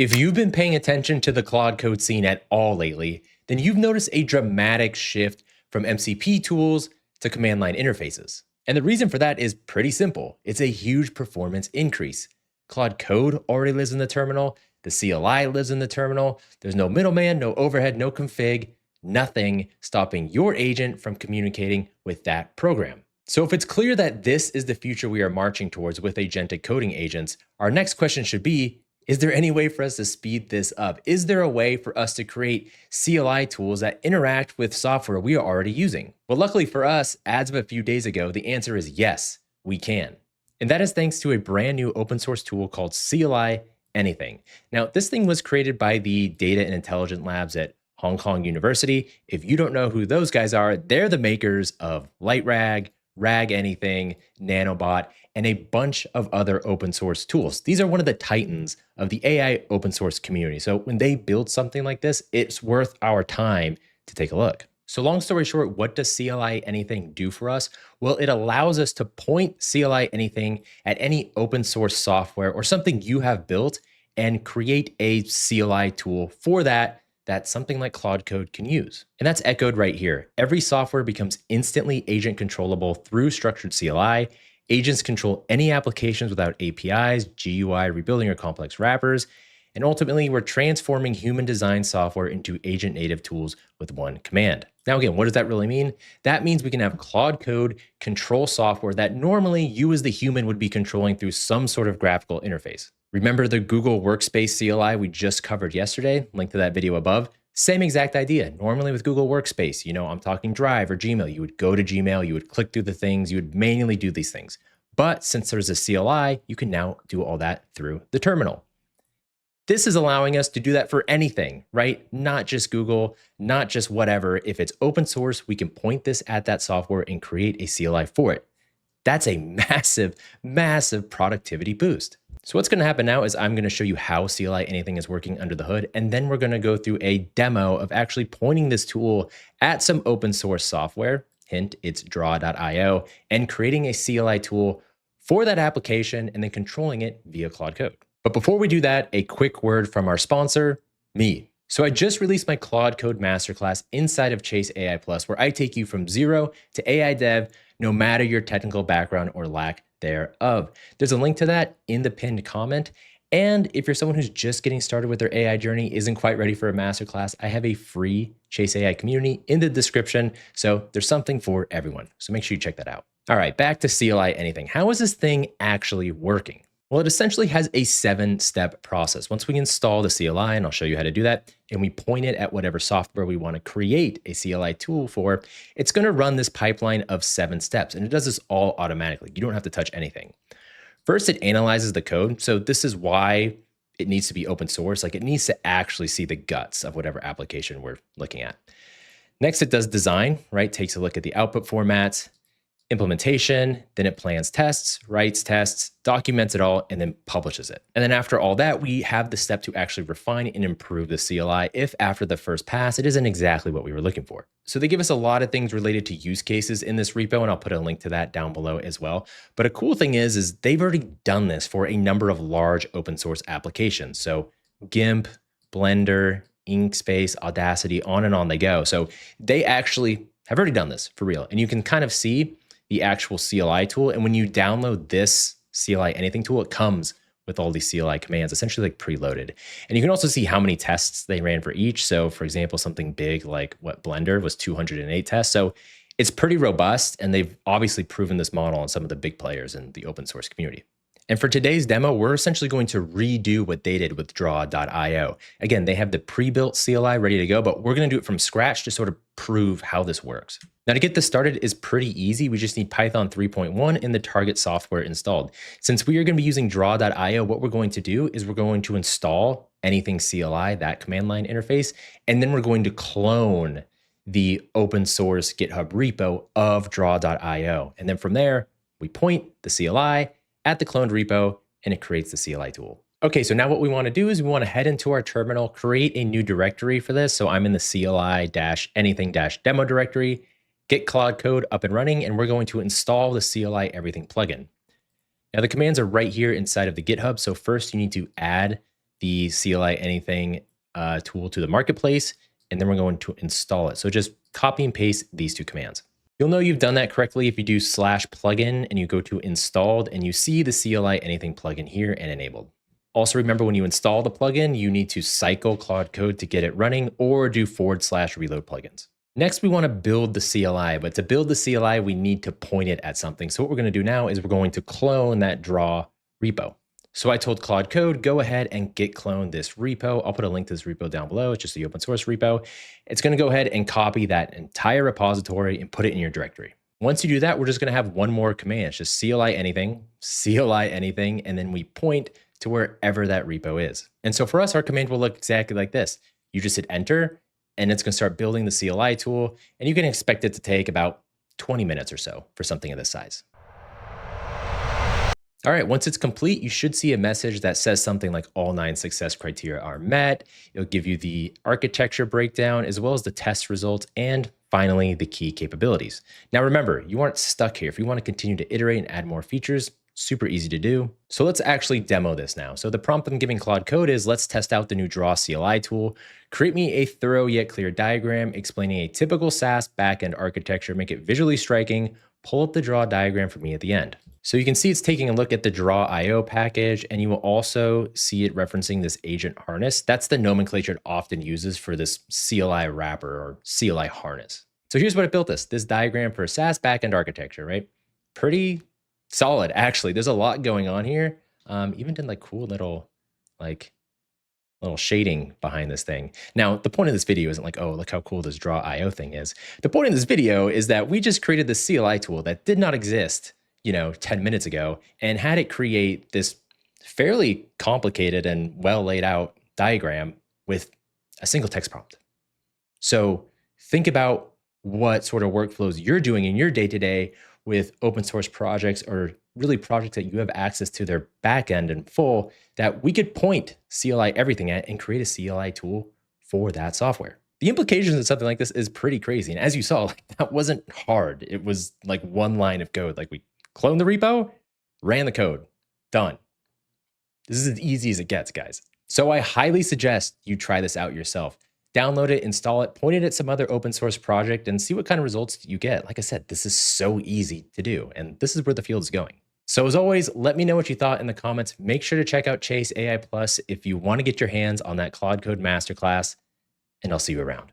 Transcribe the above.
If you've been paying attention to the Claude Code scene at all lately, then you've noticed a dramatic shift from MCP tools to command line interfaces. And the reason for that is pretty simple. It's a huge performance increase. Claude Code already lives in the terminal. The CLI lives in the terminal. There's no middleman, no overhead, no config, nothing stopping your agent from communicating with that program. So if it's clear that this is the future we are marching towards with agentic coding agents, our next question should be, is there any way for us to speed this up? Is there a way for us to create CLI tools that interact with software we are already using? Well, luckily for us, as of a few days ago, the answer is yes, we can. And that is thanks to a brand new open source tool called CLI Anything. Now, this thing was created by the Data and Intelligence Labs at Hong Kong University. If you don't know who those guys are, they're the makers of LightRAG, RAG Anything, Nanobot, and a bunch of other open source tools. These are one of the titans of the AI open source community. So when they build something like this, it's worth our time to take a look. So long story short, what does CLI Anything do for us? Well, it allows us to point CLI Anything at any open source software or something you have built and create a CLI tool for that something like Claude Code can use. And that's echoed right here. Every software becomes instantly agent controllable through structured CLI. Agents control any applications without APIs, GUI, rebuilding, or complex wrappers. And ultimately, we're transforming human design software into agent native tools with one command. Now, again, what does that really mean? That means we can have Claude Code control software that normally you as the human would be controlling through some sort of graphical interface. Remember the Google Workspace CLI we just covered yesterday? Link to that video above. Same exact idea. Normally with Google Workspace, I'm talking Drive or Gmail. You would go to Gmail, you would click through the things, you would manually do these things. But since there's a CLI, you can now do all that through the terminal. This is allowing us to do that for anything, right? Not just Google, not just whatever. If it's open source, we can point this at that software and create a CLI for it. That's a massive, massive productivity boost. So what's going to happen now is I'm going to show you how CLI Anything is working under the hood, and then we're going to go through a demo of actually pointing this tool at some open source software, hint, it's draw.io, and creating a CLI tool for that application and then controlling it via Claude Code. But before we do that, a quick word from our sponsor, me. So I just released my Claude Code Masterclass inside of Chase AI Plus, where I take you from zero to AI dev, no matter your technical background or lack thereof. There's a link to that in the pinned comment. And if you're someone who's just getting started with their AI journey, isn't quite ready for a masterclass, I have a free Chase AI community in the description. So there's something for everyone. So make sure you check that out. All right, back to CLI Anything. How is this thing actually working? Well, it essentially has a 7-step process. Once we install the CLI, and I'll show you how to do that, and we point it at whatever software we want to create a CLI tool for, it's going to run this pipeline of 7 steps, and it does this all automatically. You don't have to touch anything. First, it analyzes the code. So this is why it needs to be open source. Like, it needs to actually see the guts of whatever application we're looking at. Next, it does design, right? Takes a look at the output formats, implementation, then it plans tests, writes tests, documents it all, and then publishes it. And then after all that, we have the step to actually refine and improve the CLI if after the first pass, it isn't exactly what we were looking for. So they give us a lot of things related to use cases in this repo, and I'll put a link to that down below as well. But a cool thing is they've already done this for a number of large open source applications. So GIMP, Blender, Inkscape, Audacity, on and on they go. So they actually have already done this for real. And you can kind of see the actual CLI tool. And when you download this CLI Anything tool, it comes with all these CLI commands, essentially like preloaded. And you can also see how many tests they ran for each. So for example, something big like what Blender was 208 tests. So it's pretty robust, and they've obviously proven this model on some of the big players in the open source community. And for today's demo, we're essentially going to redo what they did with draw.io. Again, they have the pre-built CLI ready to go, but we're going to do it from scratch to sort of prove how this works. Now, to get this started is pretty easy. We just need Python 3.1 and the target software installed. Since we are going to be using draw.io, what we're going to do is we're going to install anything CLI, that command line interface, and then we're going to clone the open source GitHub repo of draw.io. And then from there, we point the CLI at the cloned repo, and it creates the CLI tool. Okay, so now what we want to do is we want to head into our terminal, create a new directory for this. So I'm in the CLI-anything-demo directory, get Claude Code up and running, and we're going to install the CLI Everything plugin. Now the commands are right here inside of the GitHub. So first you need to add the CLI Anything tool to the marketplace, and then we're going to install it. So just copy and paste these two commands. You'll know you've done that correctly if you do /plugin and you go to installed and you see the CLI Anything plugin here and enabled. Also remember, when you install the plugin, you need to cycle Claude Code to get it running or do /reload plugins. Next, we want to build the CLI, but to build the CLI, we need to point it at something. So what we're going to do now is we're going to clone that draw repo. So I told Claude Code, go ahead and git clone this repo. I'll put a link to this repo down below. It's just the open source repo. It's going to go ahead and copy that entire repository and put it in your directory. Once you do that, we're just going to have one more command. It's just CLI anything, and then we point to wherever that repo is. And so for us, our command will look exactly like this. You just hit enter, and it's going to start building the CLI tool, and you can expect it to take about 20 minutes or so for something of this size. All right, once it's complete, you should see a message that says something like all 9 success criteria are met. It'll give you the architecture breakdown as well as the test results and finally the key capabilities. Now remember, you aren't stuck here. If you want to continue to iterate and add more features, super easy to do. So let's actually demo this now. So the prompt I'm giving Claude Code is let's test out the new Draw CLI tool. Create me a thorough yet clear diagram explaining a typical SaaS backend architecture, make it visually striking, pull up the draw diagram for me at the end. So you can see it's taking a look at the draw IO package, and you will also see it referencing this agent harness. That's the nomenclature it often uses for this CLI wrapper or CLI harness. So here's what it built this diagram for SaaS backend architecture, right? Pretty solid, actually. There's a lot going on here. Even did like cool little shading behind this thing. Now, the point of this video isn't like, oh, look how cool this draw IO thing is. The point of this video is that we just created the CLI tool that did not exist 10 minutes ago and had it create this fairly complicated and well laid out diagram with a single text prompt. So think about what sort of workflows you're doing in your day-to-day with open source projects or really projects that you have access to their backend in full that we could point CLI everything at and create a CLI tool for that software. The implications of something like this is pretty crazy. And as you saw, that wasn't hard. It was like one line of code. Like we cloned the repo, ran the code, done. This is as easy as it gets, guys. So I highly suggest you try this out yourself. Download it, install it, point it at some other open source project and see what kind of results you get. Like I said, this is so easy to do, and this is where the field is going. So as always, let me know what you thought in the comments. Make sure to check out Chase AI Plus if you want to get your hands on that Claude Code Masterclass, and I'll see you around.